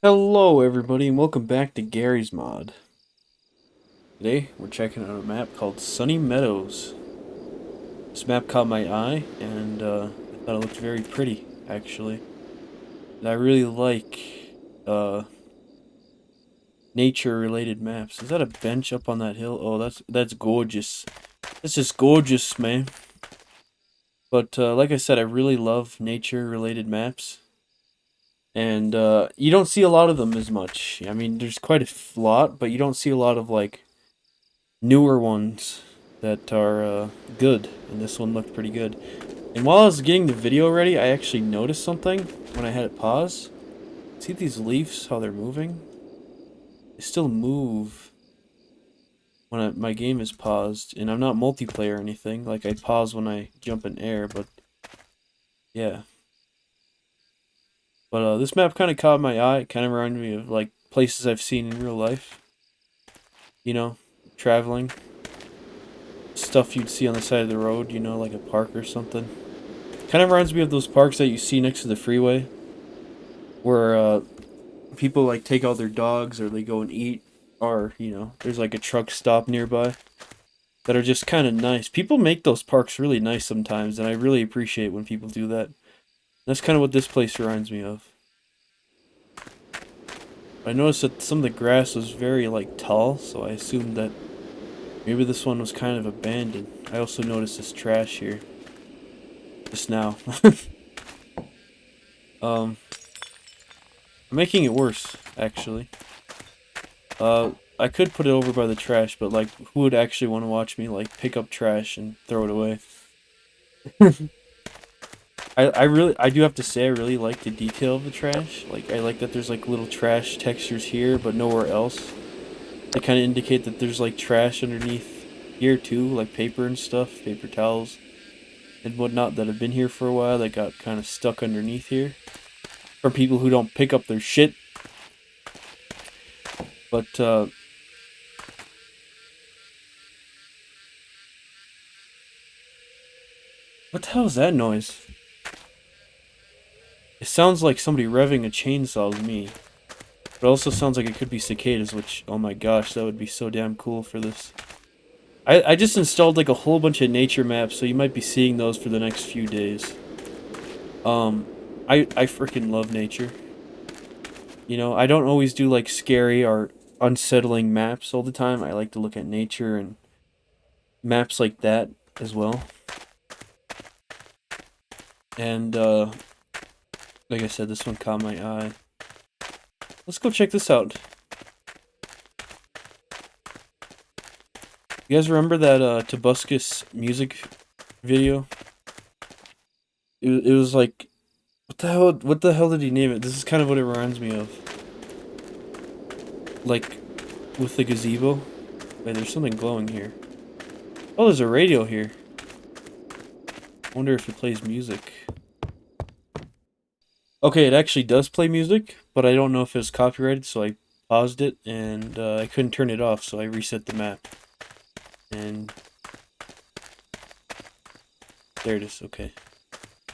Hello everybody and welcome back to Gary's Mod. Today we're checking out a map called Sunny Meadows. This map caught my eye and I thought it looked very pretty actually. And I really like nature related maps. Is that a bench up on that hill? Oh, that's gorgeous. That's just gorgeous, man. But like I said, I really love nature related maps. And you don't see a lot of them as much. I mean, there's quite a lot, but you don't see a lot of like newer ones that are good, and this one looked pretty good. And while I was getting the video ready, I actually noticed something when I had it pause. See these leaves, how they're moving? They still move when my game is paused, and I'm not multiplayer or anything. Like, I pause when I jump in air, but yeah. But this map kind of caught my eye. It kind of reminded me of, like, places I've seen in real life. You know, traveling. Stuff you'd see on the side of the road, you know, like a park or something. Kind of reminds me of those parks that you see next to the freeway, where people like take out their dogs or they go and eat, or you know, there's like a truck stop nearby that are just kind of nice. People make those parks really nice sometimes, and I really appreciate when people do that. That's kind of what this place reminds me of. I noticed that some of the grass was very like tall, so I assumed that maybe this one was kind of abandoned. I also noticed this trash here just now. um, I'm making it worse, actually. I could put it over by the trash, but like, who would actually want to watch me like pick up trash and throw it away? I do have to say I really like the detail of the trash. Like, I like that there's like little trash textures here, but nowhere else. They kind of indicate that there's like trash underneath here too, like paper and stuff, paper towels and whatnot that have been here for a while that got kind of stuck underneath here. For people who don't pick up their shit. But what the hell is that noise? It sounds like somebody revving a chainsaw to me. But it also sounds like it could be cicadas, which, oh my gosh, that would be so damn cool for this. I just installed like a whole bunch of nature maps, so you might be seeing those for the next few days. Um, I freaking love nature. You know, I don't always do like scary or unsettling maps all the time. I like to look at nature and maps like that as well. And like I said, this one caught my eye. Let's go check this out. You guys remember that Tobuscus music video? It was like, what the hell did he name it? This is kind of what it reminds me of. Like, with the gazebo. Wait, there's something glowing here. Oh, there's a radio here. I wonder if it plays music. Okay, it actually does play music, but I don't know if it was copyrighted, so I paused it, and I couldn't turn it off, so I reset the map. And there it is, okay.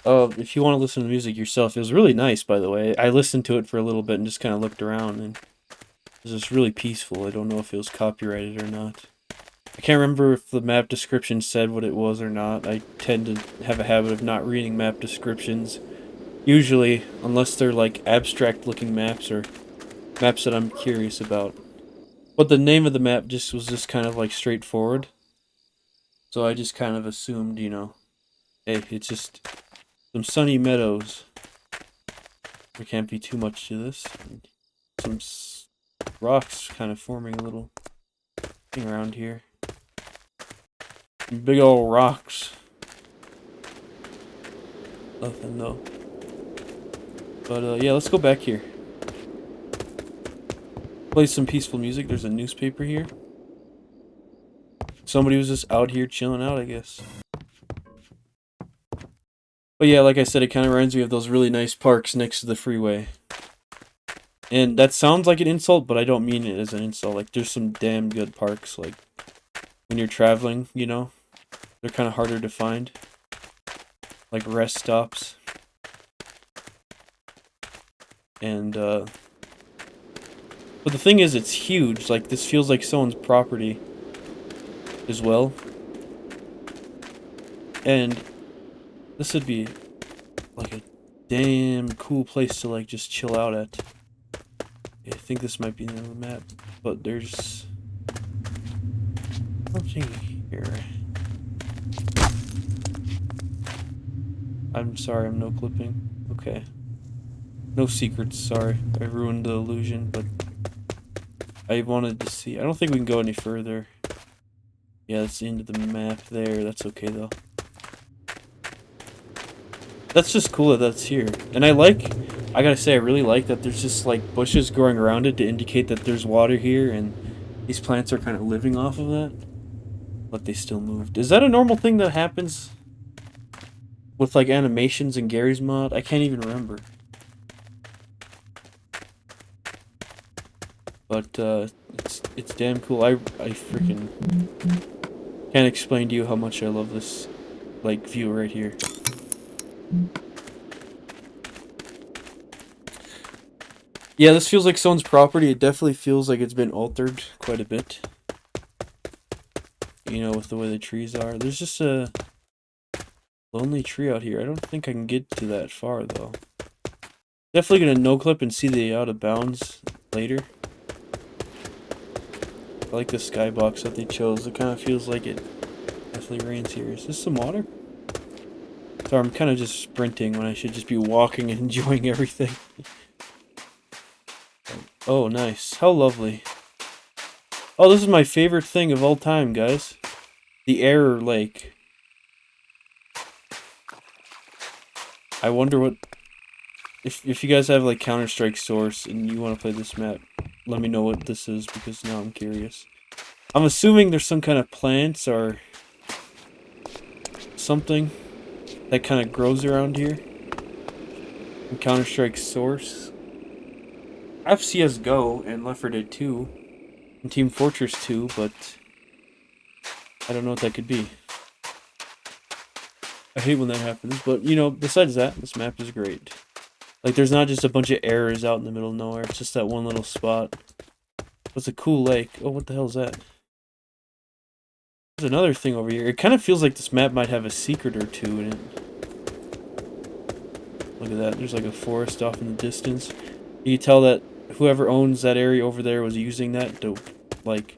If you want to listen to music yourself, it was really nice, by the way. I listened to it for a little bit and just kind of looked around, and it was just really peaceful. I don't know if it was copyrighted or not. I can't remember if the map description said what it was or not. I tend to have a habit of not reading map descriptions. Usually, unless they're like abstract looking maps or maps that I'm curious about. But the name of the map was just kind of like straightforward. So I just kind of assumed, you know, hey, it's just some sunny meadows. There can't be too much to this. Some rocks kind of forming a little thing around here. Big old rocks. Nothing though. But yeah, let's go back here. Play some peaceful music. There's a newspaper here. Somebody was just out here chilling out, I guess. But yeah, like I said, it kind of reminds me of those really nice parks next to the freeway. And that sounds like an insult, but I don't mean it as an insult. Like, there's some damn good parks, like, when you're traveling, you know? They're kind of harder to find. Like, rest stops. And, But the thing is, it's huge. Like, this feels like someone's property as well. And this would be like a damn cool place to like just chill out at. I think this might be the map, but there's something here. I'm sorry, I'm no clipping. Okay. No secrets, sorry. I ruined the illusion, but I wanted to see. I don't think we can go any further. Yeah, that's the end of the map there. That's okay, though. That's just cool that that's here. And I gotta say, I really like that there's just, like, bushes growing around it to indicate that there's water here, and these plants are kind of living off of that. But they still moved. Is that a normal thing that happens with, like, animations in Gary's mod? I can't even remember. But, it's damn cool. I freaking can't explain to you how much I love this, like, view right here. Yeah, this feels like someone's property. It definitely feels like it's been altered quite a bit. You know, with the way the trees are. There's just a lonely tree out here. I don't think I can get to that far, though. Definitely gonna no-clip and see the out of bounds later. I like the skybox that they chose. It kind of feels like it definitely rains here. Is this some water? Sorry, I'm kind of just sprinting when I should just be walking and enjoying everything. Oh, nice. How lovely. Oh, this is my favorite thing of all time, guys. The error lake. I wonder what... If you guys have, like, Counter-Strike Source and you want to play this map, let me know what this is, because now I'm curious. I'm assuming there's some kind of plants or something that kind of grows around here. In Counter-Strike Source. I have CSGO and Left 4 Dead 2 and Team Fortress 2, but I don't know what that could be. I hate when that happens, but you know, besides that, this map is great. Like, there's not just a bunch of errors out in the middle of nowhere, it's just that one little spot. It's a cool lake. Oh, what the hell is that? There's another thing over here. It kind of feels like this map might have a secret or two in it. Look at that, there's like a forest off in the distance. You can tell that whoever owns that area over there was using that to, like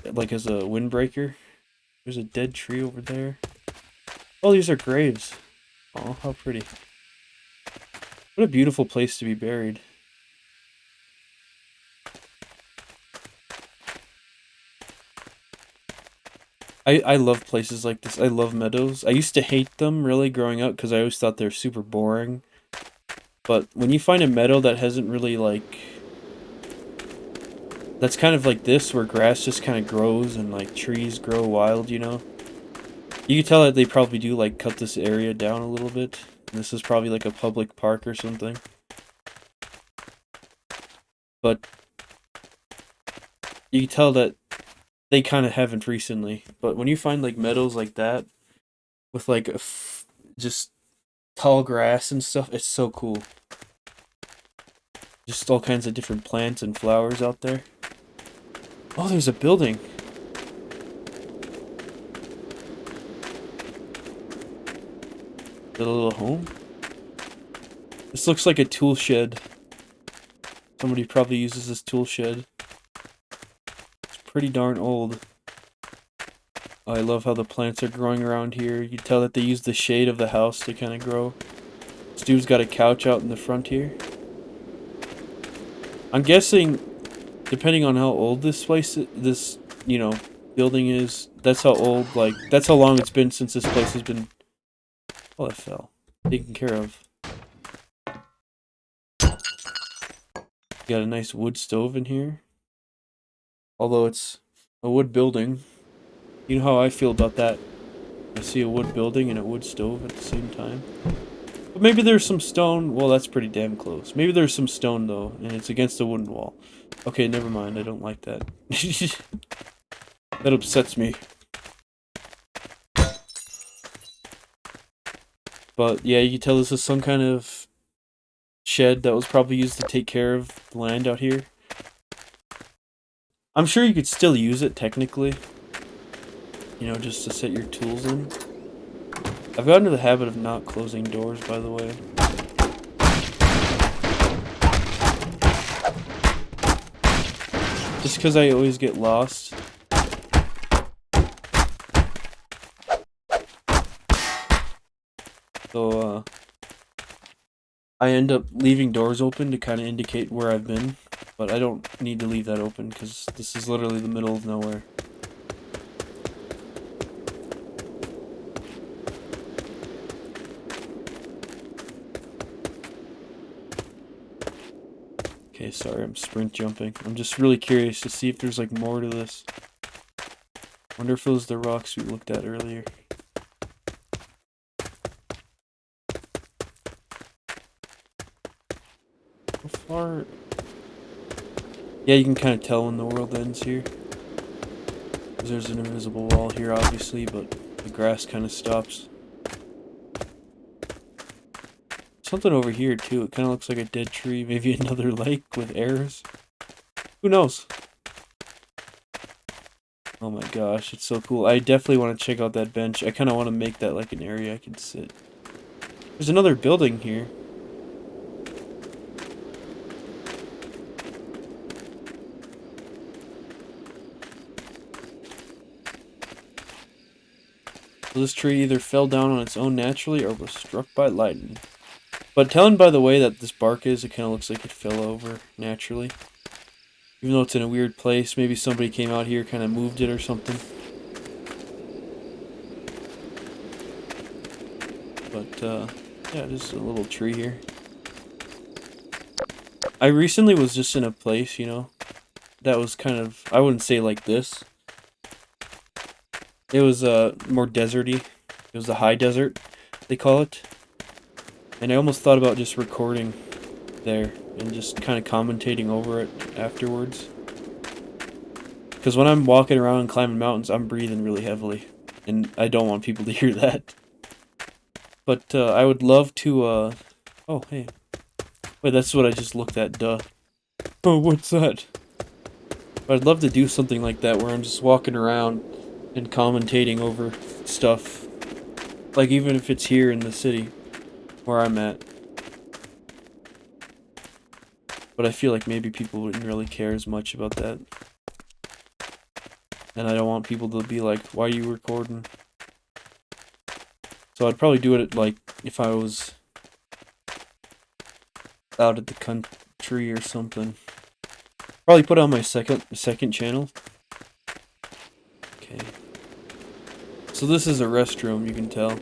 as a windbreaker. There's a dead tree over there. Oh, these are graves. Oh, how pretty. What a beautiful place to be buried. I love places like this. I love meadows. I used to hate them, really, growing up, because I always thought they're super boring. But when you find a meadow that hasn't really, like... That's kind of like this, where grass just kind of grows and, like, trees grow wild, you know? You can tell that they probably do, like, cut this area down a little bit. This is probably, like, a public park or something. But you can tell that they kind of haven't recently. But when you find, like, meadows like that, with, like, just tall grass and stuff, it's so cool. Just all kinds of different plants and flowers out there. Oh, there's a building. Is that a little home? This looks like a tool shed. Somebody probably uses this tool shed. It's pretty darn old. I love how the plants are growing around here. You tell that they use the shade of the house to kind of grow. This dude's got a couch out in the front here. I'm guessing, depending on how old this place, this, you know, building is, that's how old, like, that's how long it's been since this place has been, oh, that fell, taken care of. Got a nice wood stove in here. Although it's a wood building. You know how I feel about that. I see a wood building and a wood stove at the same time. But maybe there's some stone. Well, that's pretty damn close. Maybe there's some stone, though, and it's against a wooden wall. Okay, never mind. I don't like that. That upsets me. But, yeah, you can tell this is some kind of shed that was probably used to take care of the land out here. I'm sure you could still use it technically. You know, just to set your tools in. I've gotten into the habit of not closing doors, by the way. Just because I always get lost. So, I end up leaving doors open to kind of indicate where I've been. But I don't need to leave that open because this is literally the middle of nowhere. Okay, sorry, I'm sprint jumping. I'm just really curious to see if there's like more to this. Wonder if it was the rocks we looked at earlier. How far? Yeah, you can kind of tell when the world ends here. There's an invisible wall here, obviously, but the grass kind of stops. Something over here, too. It kind of looks like a dead tree. Maybe another lake with arrows. Who knows? Oh my gosh, it's so cool. I definitely want to check out that bench. I kind of want to make that like an area I can sit. There's another building here. So this tree either fell down on its own naturally or was struck by lightning. But telling by the way that this bark is, it kind of looks like it fell over naturally. Even though it's in a weird place, maybe somebody came out here, kind of moved it or something. But, yeah, just a little tree here. I recently was just in a place, you know, that was kind of, I wouldn't say like this. It was, more deserty. It was the high desert, they call it. And I almost thought about just recording there and just kind of commentating over it afterwards. Because when I'm walking around and climbing mountains, I'm breathing really heavily. And I don't want people to hear that. But I would love to, oh, hey. Wait, that's what I just looked at, duh. Oh, what's that? But I'd love to do something like that where I'm just walking around and commentating over stuff. Like, even if it's here in the city where I'm at. But I feel like maybe people wouldn't really care as much about that. And I don't want people to be like, why are you recording? So I'd probably do it like if I was out at the country or something. Probably put it on my second channel. Okay. So this is a restroom, you can tell.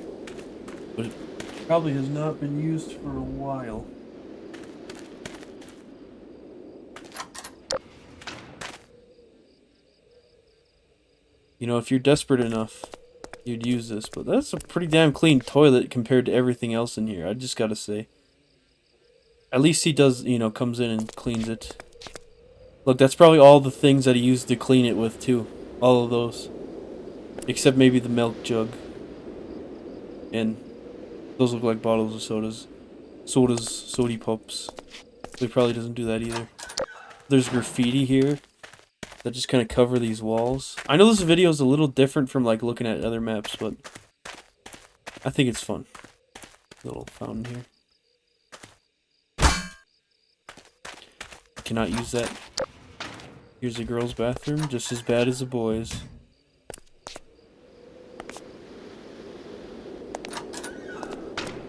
But it probably has not been used for a while. You know, if you're desperate enough, you'd use this. But that's a pretty damn clean toilet compared to everything else in here, I just gotta say. At least he does, you know, comes in and cleans it. Look, that's probably all the things that he used to clean it with, too. All of those. Except maybe the milk jug. And those look like bottles of sodas. Sody pops. So he probably doesn't do that either. There's graffiti here that just kind of cover these walls. I know this video is a little different from like looking at other maps, but I think it's fun. Little fountain here. Cannot use that. Here's a girl's bathroom, just as bad as the boys.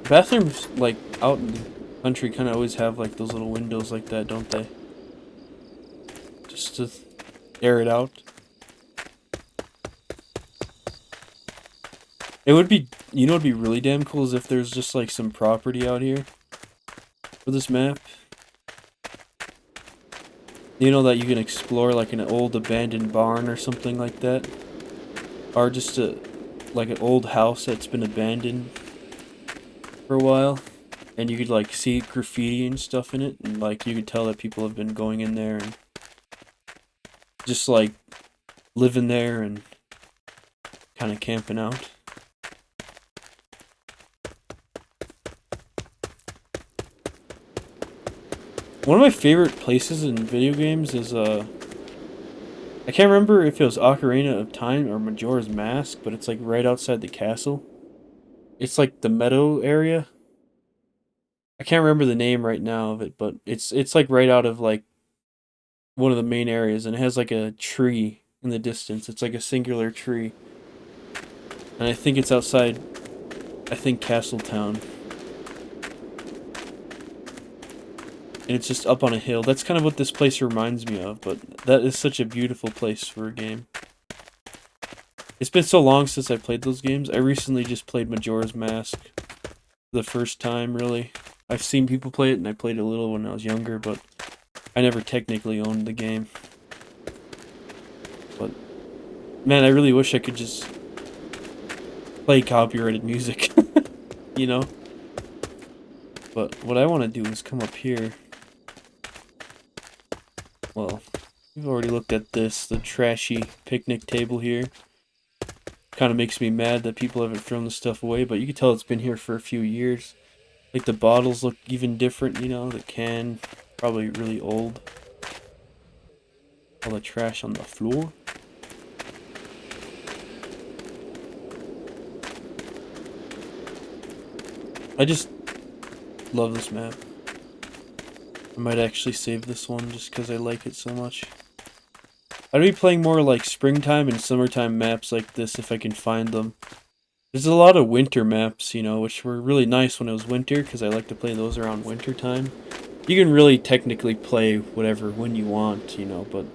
Bathrooms, like, out in the country kind of always have, like, those little windows like that, don't they? Just to air it out. It would be, you know what would be really damn cool is if there's just, like, some property out here for this map. You know, that you can explore, like, an old abandoned barn or something like that. Or just like, an old house that's been abandoned for a while. And you could, like, see graffiti and stuff in it. And, like, you could tell that people have been going in there and just, like, living there and kind of camping out. One of my favorite places in video games is, I can't remember if it was Ocarina of Time or Majora's Mask, but it's like right outside the castle. It's like the meadow area. I can't remember the name right now of it, but it's like right out of like one of the main areas, and it has like a tree in the distance. It's like a singular tree, and I think it's outside. I think Castle Town, and it's just up on a hill. That's kind of what this place reminds me of. But that is such a beautiful place for a game. It's been so long since I played those games. I recently just played Majora's Mask the first time, really. I've seen people play it, and I played it a little when I was younger, but I never technically owned the game. But man, I really wish I could just play copyrighted music, you know? But what I want to do is come up here. Well, we've already looked at this, the trashy picnic table here. Kind of makes me mad that people haven't thrown the stuff away, but you can tell it's been here for a few years. Like the bottles look even different, you know, the can, probably really old. All the trash on the floor. I just love this map. I might actually save this one just because I like it so much. I'd be playing more like springtime and summertime maps like this if I can find them. There's a lot of winter maps, you know, which were really nice when it was winter because I like to play those around winter time. You can really technically play whatever when you want, you know, but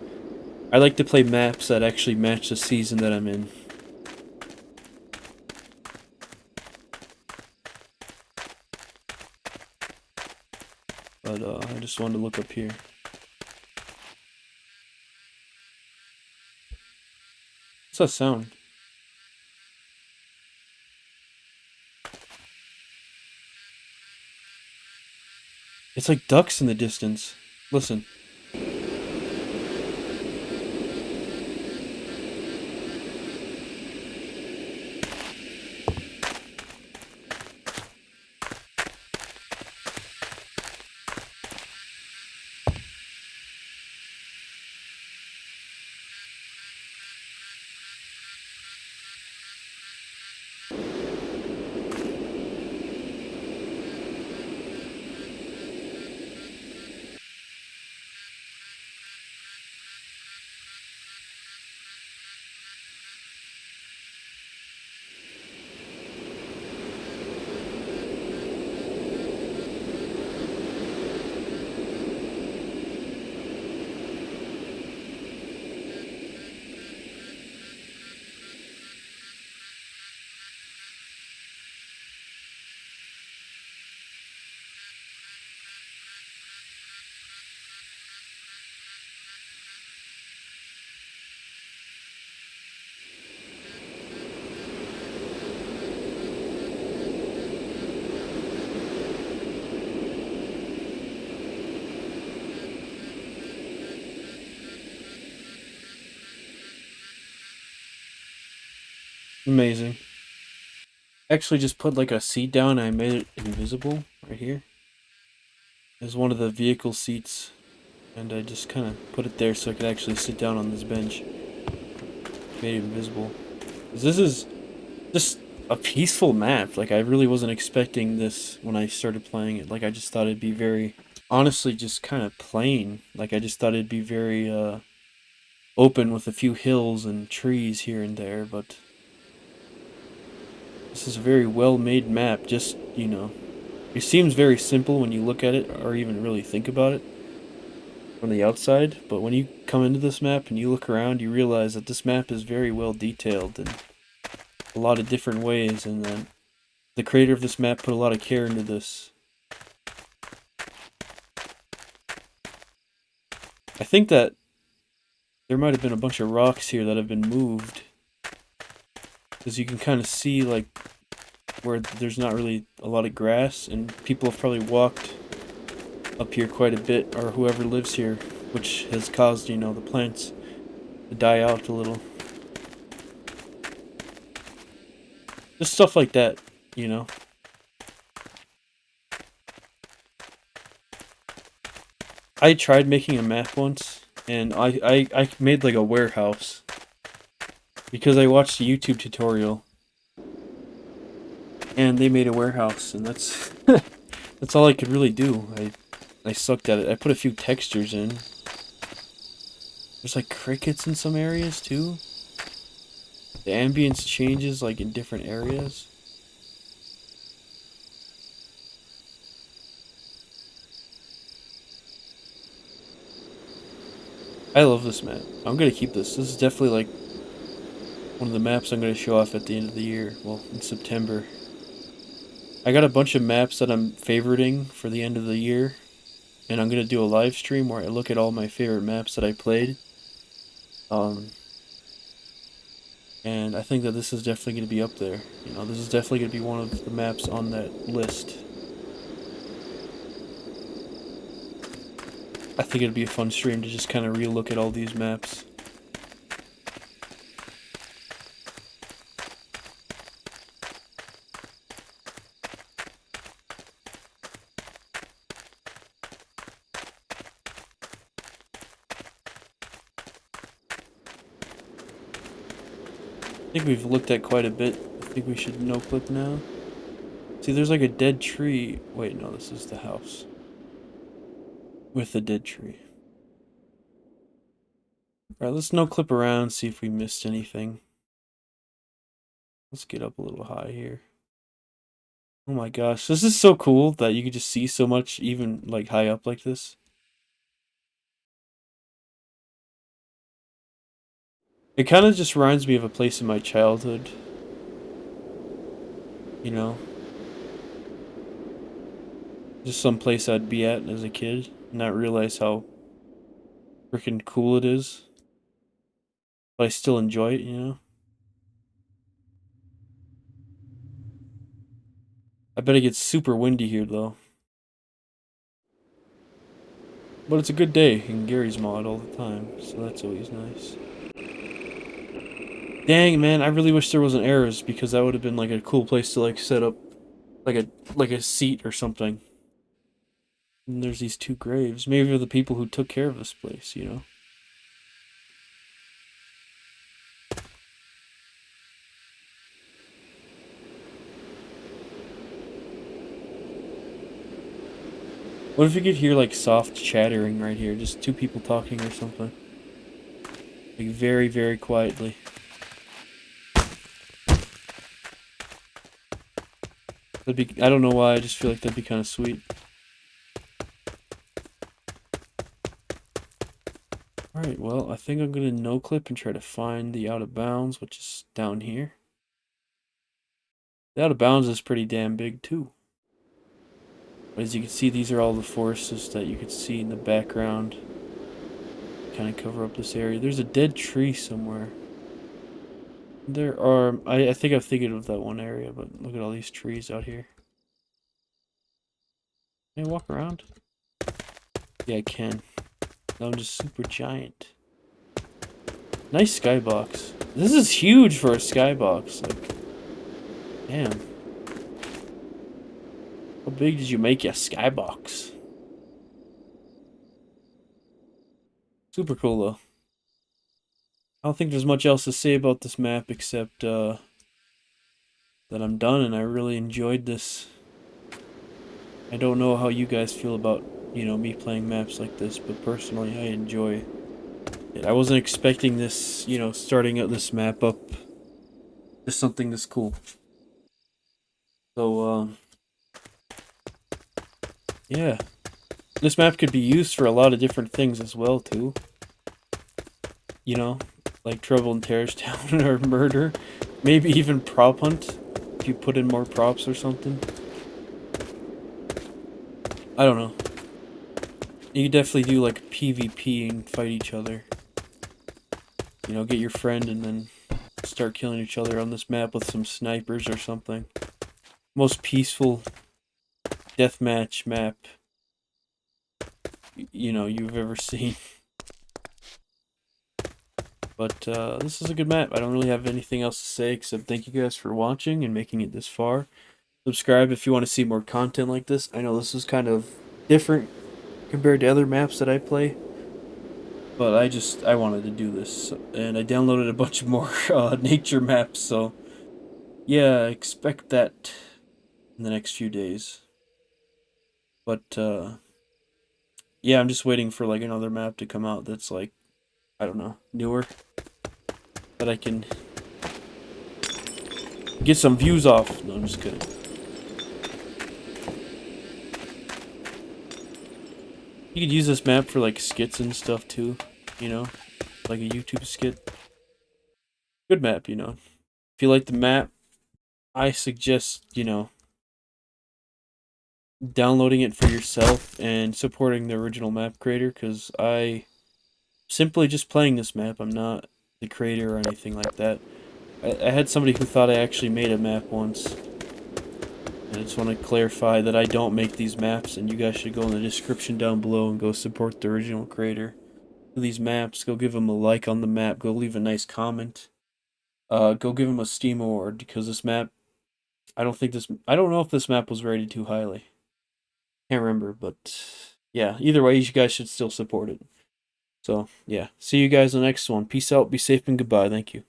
I like to play maps that actually match the season that I'm in. But I just wanted to look up here. What's that sound? It's like ducks in the distance. Listen. Amazing. Actually just put like a seat down and I made it invisible right here. There's one of the vehicle seats and I just kind of put it there so I could actually sit down on this bench. Made it invisible. This is just a peaceful map. Like I really wasn't expecting this when I started playing it. Like I just thought it'd be very, honestly, just kind of plain. Like I just thought it'd be very open with a few hills and trees here and there, but this is a very well-made map. Just, you know, it seems very simple when you look at it or even really think about it from the outside, but when you come into this map and you look around, you realize that this map is very well detailed in a lot of different ways, and that the creator of this map put a lot of care into this. I think that there might have been a bunch of rocks here that have been moved, because you can kind of see like where there's not really a lot of grass, and people have probably walked up here quite a bit, or whoever lives here, which has caused, you know, the plants to die out a little. Just stuff like that, you know. I tried making a map once, and I made like a warehouse because I watched a YouTube tutorial, and they made a warehouse, and that's that's all I could really do. I sucked at it. I put a few textures in. There's like crickets in some areas too. The ambience changes like in different areas. I love this map. I'm gonna keep this. This is definitely like one of the maps I'm gonna show off at the end of the year. Well, in September. I got a bunch of maps that I'm favoriting for the end of the year, and I'm gonna do a live stream where I look at all my favorite maps that I played. Um, and I think that this is definitely gonna be up there. You know, this is definitely gonna be one of the maps on that list. I think it'd be a fun stream to just kind of re-look at all these maps. I think we've looked at quite a bit. I think we should no clip now. See, there's like a dead tree. Wait, no, this is the house. With the dead tree. Alright, let's no clip around, see if we missed anything. Let's get up a little high here. Oh my gosh, this is so cool that you can just see so much even like high up like this. It kind of just reminds me of a place in my childhood. You know? Just some place I'd be at as a kid and not realize how freaking cool it is. But I still enjoy it, you know? I bet it gets super windy here though. But it's a good day in Gary's mod all the time, so that's always nice. Dang, man, I really wish there wasn't errors because that would have been like a cool place to like set up like a seat or something. And there's these two graves. Maybe they're the people who took care of this place, you know? What if you could hear like soft chattering right here? Just two people talking or something. Like very, very quietly. That'd be, I don't know why, I just feel like that'd be kind of sweet. Alright, well, I think I'm gonna no clip and try to find the out of bounds, which is down here. The out of bounds is pretty damn big too. But as you can see, these are all the forests that you could see in the background. Kind of cover up this area. There's a dead tree somewhere. There are, I think I'm thinking of that one area, but look at all these trees out here. Can I walk around? Yeah, I can. I'm just super giant. Nice skybox. This is huge for a skybox. Like, damn. How big did you make your skybox? Super cool though. I don't think there's much else to say about this map except that I'm done and I really enjoyed this. I don't know how you guys feel about, you know, me playing maps like this, but personally I enjoy it. I wasn't expecting this, you know, starting out this map up. Just something this cool. So, yeah. This map could be used for a lot of different things as well, too. You know, like Trouble in Terrorist Town or Murder. Maybe even Prop Hunt, if you put in more props or something. I don't know. You could definitely do like PvP and fight each other. You know, get your friend and then start killing each other on this map with some snipers or something. Most peaceful deathmatch map, you know, you've ever seen. But this is a good map. I don't really have anything else to say except thank you guys for watching and making it this far. Subscribe if you want to see more content like this. I know this is kind of different compared to other maps that I play. But I wanted to do this, and I downloaded a bunch of more nature maps. So yeah, expect that in the next few days. But yeah, I'm just waiting for like another map to come out that's like, I don't know, newer, that I can get some views off. No, I'm just kidding. You could use this map for like skits and stuff too, you know, like a YouTube skit. Good map, you know. If you like the map, I suggest, downloading it for yourself and supporting the original map creator, because I simply just playing this map. I'm not the creator or anything like that. I had somebody who thought I actually made a map once. And I just want to clarify that I don't make these maps, and you guys should go in the description down below and go support the original creator of these maps. Go give him a like on the map. Go leave a nice comment. Go give him a Steam award, because this map, I don't know if this map was rated too highly. Can't remember, but yeah, either way, you guys should still support it. So, yeah, see you guys in the next one. Peace out, be safe, and goodbye. Thank you.